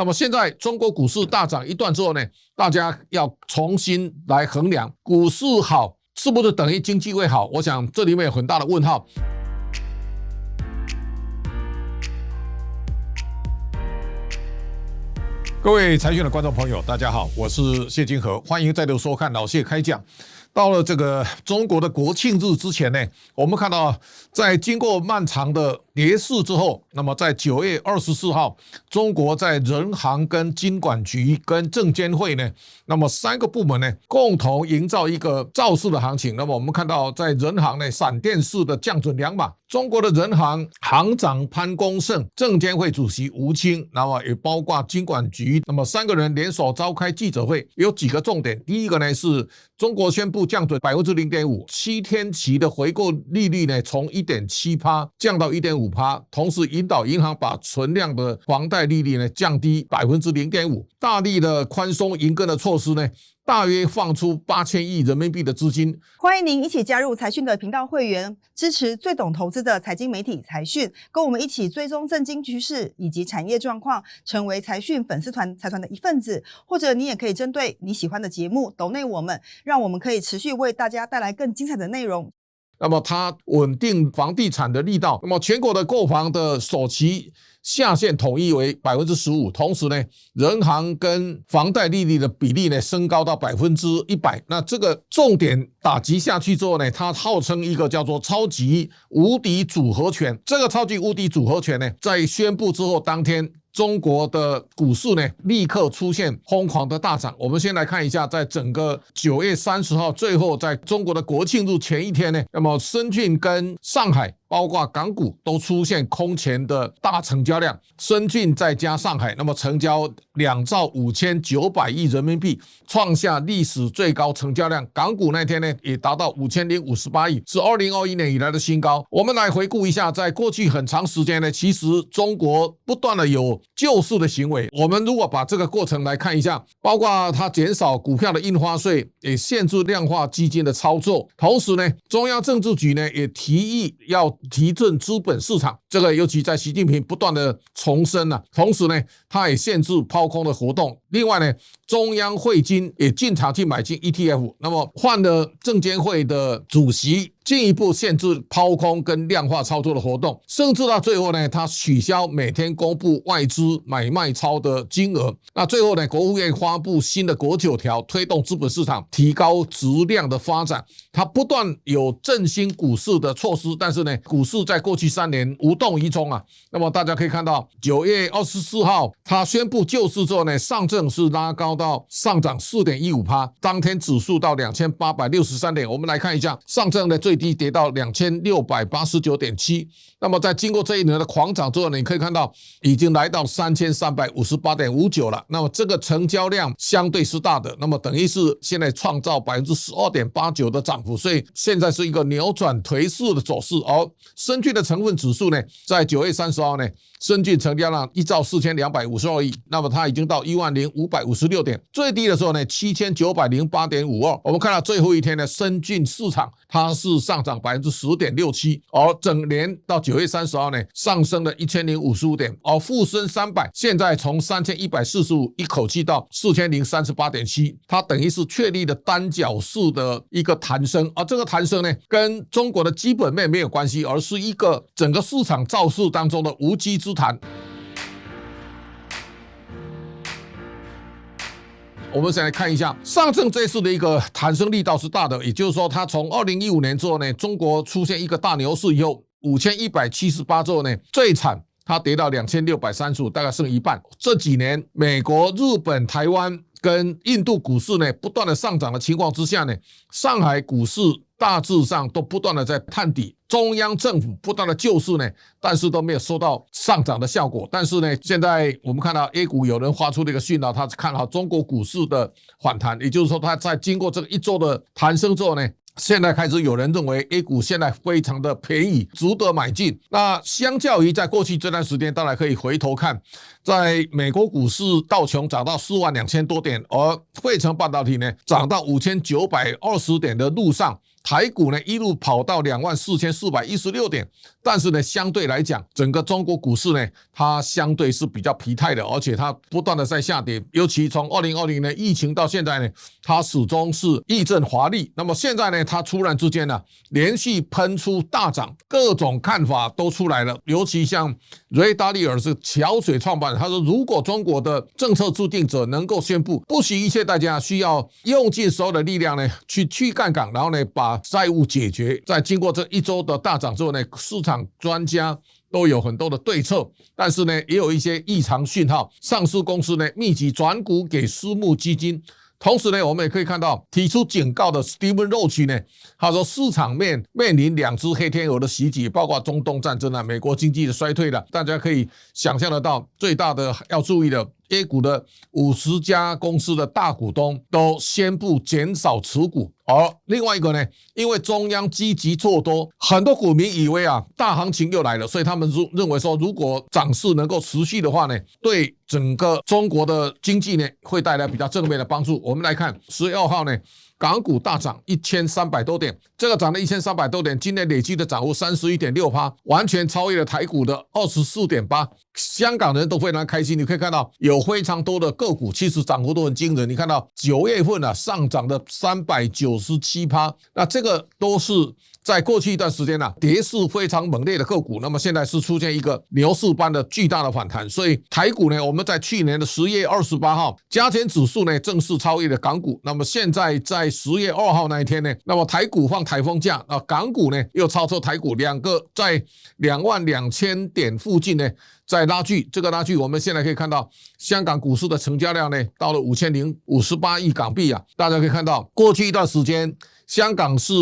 那么现在中国股市大涨一段之后呢，大家要重新来衡量股市好是不是等于经济会好？我想这里面有很大的问号。各位财讯的观众朋友，大家好，我是谢金河，欢迎再度收看老谢开讲。到了这个中国的国庆日之前呢，我们看到在经过漫长的跌势之后，那么在9月24号，中国在人行跟金管局跟证监会呢，那么3个部门呢共同营造一个造势的行情。那么我们看到在人行呢闪电式的降准2码，中国的人行行长潘功胜、证监会主席吴清，那么也包括金管局，那么3个人联手召开记者会，有几个重点。第一个呢是中国宣布降准 0.5%，7天期的回购利率呢从 1.7% 降到 1.5%， 同时引导银行把存量的房贷利率呢降低 0.5%， 大力的宽松银根的措施呢大约放出8000亿人民币的资金。欢迎您一起加入财讯的频道会员，支持最懂投资的财经媒体财讯，跟我们一起追踪政经趋势以及产业状况，成为财讯粉丝团财团的一份子。或者你也可以针对你喜欢的节目抖内我们，让我们可以持续为大家带来更精彩的内容。那么它稳定房地产的力道，那么全国的购房的首期下限统一为 15%， 同时呢人行跟房贷利率的比例呢升高到 100%。 那这个重点打击下去之后呢，它号称一个叫做超级无敌组合拳。这个超级无敌组合拳呢在宣布之后当天，中国的股市呢立刻出现疯狂的大涨。我们先来看一下，在整个9月30号，最后在中国的国庆日前一天呢，那么深圳跟上海包括港股都出现空前的大成交量，深圳再加上海，那么成交2兆5900亿人民币，创下历史最高成交量。港股那天呢也达到5058亿，是2021年以来的新高。我们来回顾一下，在过去很长时间呢，其实中国不断的有救市的行为。我们如果把这个过程来看一下，包括它减少股票的印花税，也限制量化基金的操作，同时呢中央政治局呢也提议要提振资本市场，这个尤其在习近平不断的重申了。同时呢它也限制抛空的活动。另外呢中央汇金也进场去买进 ETF， 那么换了证监会的主席，进一步限制抛空跟量化操作的活动，甚至到最后呢他取消每天公布外资买卖超的金额。那最后呢国务院发布新的国9条，推动资本市场提高质量的发展。它不断有振兴股市的措施，但是呢股市在过去3年无动于衷啊。那么大家可以看到9月24号他宣布救市之后呢，上证是拉高到上涨 4.15%， 当天指数到2863点。我们来看一下上证的最低跌到 2689.7， 那么在经过这一年的狂涨之后呢，你可以看到已经来到 3358.59 了。那么这个成交量相对是大的，那么等于是现在创造 12.89% 的涨幅，所以现在是一个扭转颓势的走势。而深圳的成分指数呢，在9月30号呢，深圳成交量1兆4252亿，那么它已经到10556点，最低的时候呢 7908.52。 我们看到最后一天呢，深圳市场它是上涨 10.67%， 而整年到9月30号呢上升了1055点，而沪深300现在从3145一口气到4038.7， 它等于是确立了单脚式的一个弹升。而这个弹升呢跟中国的基本面没有关系，而是一个整个市场造势当中的无稽之谈。我们先来看一下上证这次的一个弹升力道是大的，也就是说它从2015年之后呢，中国出现一个大牛市以后5178之后呢，最惨它跌到2635，大概剩一半。这几年美国、日本、台湾跟印度股市呢不断的上涨的情况之下呢，上海股市大致上都不断的在探底，中央政府不断的救市呢，但是都没有收到上涨的效果。但是呢，现在我们看到 A 股有人发出了一个讯号，他看好中国股市的反弹，也就是说他在经过这个1周的弹升之后呢，现在开始有人认为 A 股现在非常的便宜，值得买进。那相较于在过去这段时间，当然可以回头看，在美国股市道琼涨到42000多点，而费城半导体呢涨到5920点的路上，台股呢一路跑到24,416点，但是呢相对来讲，整个中国股市呢它相对是比较疲态的，而且它不断的在下跌，尤其从2020年疫情到现在呢，它始终是抑振华丽。那么现在呢，它突然之间呢连续喷出大涨，各种看法都出来了，尤其像瑞达利尔是桥水创办人，他说如果中国的政策制定者能够宣布不惜一切代价需要用尽所有的力量呢去杠杆，然后呢把债务解决，在经过这一周的大涨之后呢，市场专家都有很多的对策，但是呢也有一些异常讯号，上市公司呢密集转股给私募基金。同时呢，我们也可以看到提出警告的 Steven Roach 呢，他说市场面临两只黑天鹅的袭击，包括中东战争啊、美国经济的衰退了，大家可以想象得到，最大的要注意的。A 股的50家公司的大股东都宣布减少持股，而另外一个呢，因为中央积极做多，很多股民以为大行情又来了，所以他们认为说，如果涨势能够持续的话呢，对整个中国的经济呢会带来比较正面的帮助。我们来看10月2号呢，港股大涨1300多点，这个涨了1300多点，今年累计的涨幅31.6%，完全超越了台股的24.8%。香港人都非常开心，你可以看到有非常多的个股其实涨幅都很惊人，你看到9月份上涨的397%，那这个都是在过去一段时间跌势非常猛烈的个股，那么现在是出现一个牛市般的巨大的反弹，所以台股呢，我们在去年的10月28号加权指数呢正式超越了港股，那么现在在10月2号那一天呢，那么台股放台风假，港股呢又超车台股，两个在22000点附近呢在拉锯，这个拉锯我们现在可以看到香港股市的成交量呢到了5058亿港币大家可以看到过去一段时间香港是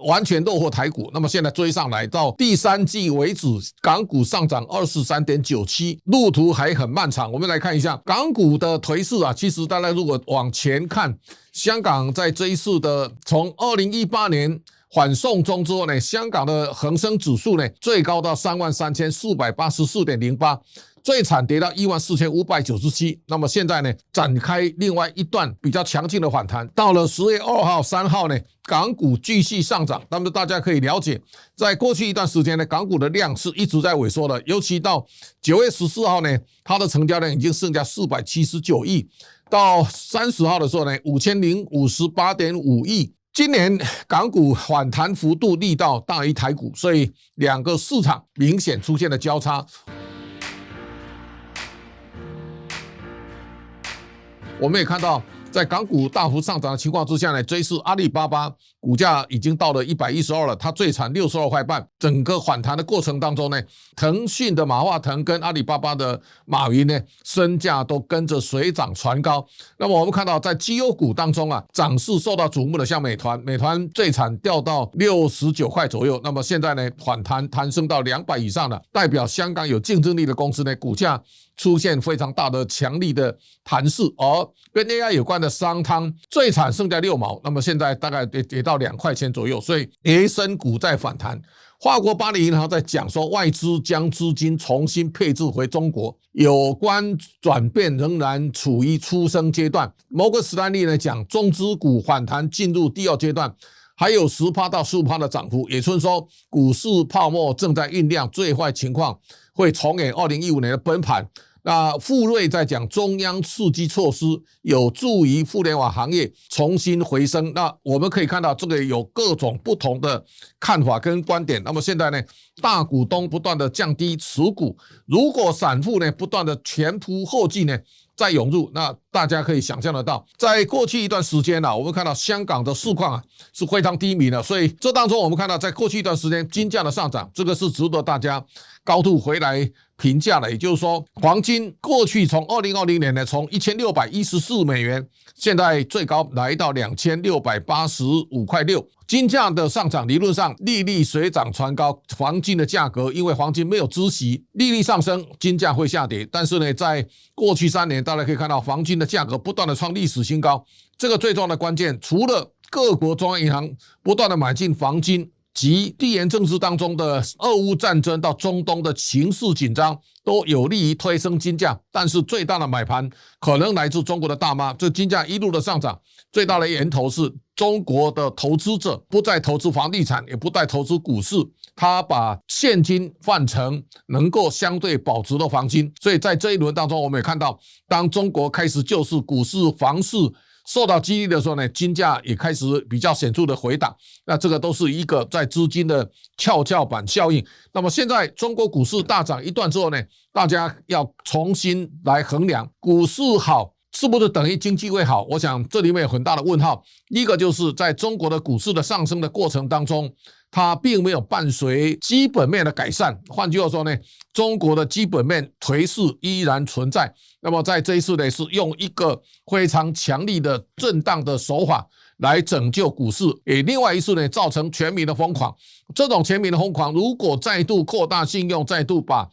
完全落后台股，那么现在追上来，到第3季为止，港股上涨23.97%，路途还很漫长。我们来看一下港股的颓势其实大家如果往前看，香港在这一次的从2018年反送中之后呢，香港的恒生指数呢最高到33,484.08，最惨跌到14,597，那么现在呢展开另外一段比较强劲的反弹，到了10月2号、3号呢，港股继续上涨。那么大家可以了解，在过去一段时间呢，港股的量是一直在萎缩的，尤其到9月14号呢，它的成交量已经剩下479亿，到30号的时候呢，5058.5亿。今年港股反弹幅度力道大于台股，所以两个市场明显出现了交叉。我们也看到，在港股大幅上涨的情况之下呢，这一次阿里巴巴股价已经到了112了，它最惨62块半。整个反弹的过程当中呢，腾讯的马化腾跟阿里巴巴的马云呢，身价都跟着水涨船高。那么我们看到，在绩优股当中涨势受到瞩目的像美团最惨掉到69块左右，那么现在呢反弹弹升到200以上了，代表香港有竞争力的公司呢，股价出现非常大的强力的弹势。而跟 AI 有关的商汤最惨剩下6毛，那么现在大概跌到2块钱左右，所以跌升股在反弹。法国巴黎银行在讲说，外资将资金重新配置回中国，有关转变仍然处于初生阶段。摩根士丹利呢讲，中资股反弹进入第2阶段，还有10%到15%的涨幅，也就是说股市泡沫正在酝酿，最坏情况会重演2015年的崩盘。那富瑞在讲，中央刺激措施有助于互联网行业重新回升。那我们可以看到，这个有各种不同的看法跟观点。那么现在呢，大股东不断的降低持股，如果散户呢不断的前仆后继呢再涌入，那大家可以想象得到，在过去一段时间我们看到香港的市况是非常低迷的，所以这当中我们看到，在过去一段时间金价的上涨，这个是值得大家高度回来评价的。也就是说，黄金过去从2020年呢，从1614美元，现在最高来到2685块6。金价的上涨，理论上利率水涨船高，黄金的价格因为黄金没有孳息，利率上升，金价会下跌。但是呢，在过去3年，大家可以看到黄金的价格不断的创历史新高。这个最重要的关键，除了各国中央银行不断的买进黄金，及地缘政治当中的俄乌战争到中东的情势紧张，都有利于推升金价。但是最大的买盘可能来自中国的大妈，这金价一路的上涨，最大的源头是中国的投资者不再投资房地产，也不再投资股市，他把现金换成能够相对保值的黄金。所以在这一轮当中，我们也看到，当中国开始救市，股市、房市受到激励的时候呢，金价也开始比较显著的回档。那这个都是一个在资金的跷跷板效应。那么现在中国股市大涨一段之后呢，大家要重新来衡量股市好是不是等于经济会好？我想这里面有很大的问号。一个就是在中国的股市的上升的过程当中，它并没有伴随基本面的改善。换句话说呢，中国的基本面颓势依然存在。那么在这一次呢，是用一个非常强力的震荡的手法来拯救股市，另外一次呢，造成全民的疯狂。这种全民的疯狂，如果再度扩大信用，再度把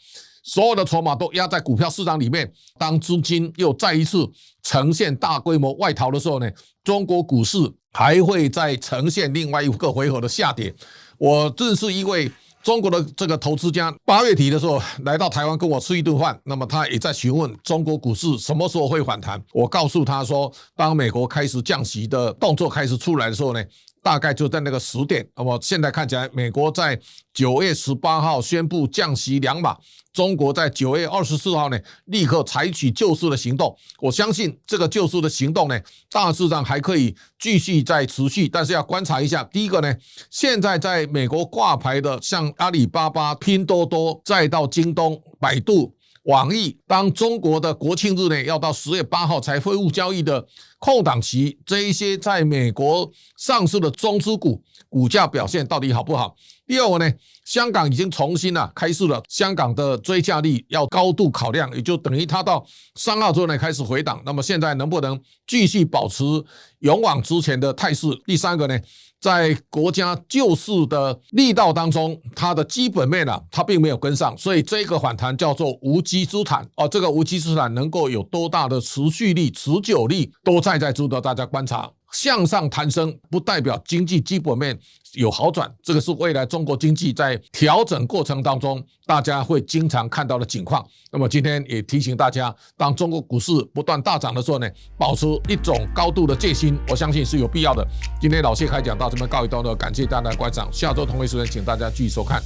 所有的筹码都压在股票市场里面，当资金又再一次呈现大规模外逃的时候呢，中国股市还会再呈现另外一个回合的下跌。我认识一位中国的这个投资家，8月底的时候来到台湾跟我吃一顿饭，那么他也在询问中国股市什么时候会反弹。我告诉他说，当美国开始降息的动作开始出来的时候呢，大概就在那个10点。那么现在看起来，美国在9月18号宣布降息2码，中国在9月24号呢立刻采取救市的行动。我相信这个救市的行动呢，大致上还可以继续再持续，但是要观察一下。第一个呢，现在在美国挂牌的像阿里巴巴、拼多多，再到京东、百度、网易，当中国的国庆日呢要到10月8号才恢复交易的空档期，这一些在美国上市的中资股股价表现到底好不好？第二个呢，香港已经重新开释了香港的追价率要高度考量，也就等于它到3号之后呢开始回档。那么现在能不能继续保持勇往直前的态势？第三个呢，在国家救市的力道当中，它的基本面它并没有跟上，所以这个反弹叫做无稽之谈。这个无稽之谈能够有多大的持续力、持久力，都在值得大家观察。向上弹升不代表经济基本面有好转，这个是未来中国经济在调整过程当中大家会经常看到的情况。那么今天也提醒大家，当中国股市不断大涨的时候呢，保持一种高度的戒心，我相信是有必要的。今天老谢开讲到这边告一段落，感谢大家的观赏，下周同一时间请大家继续收看。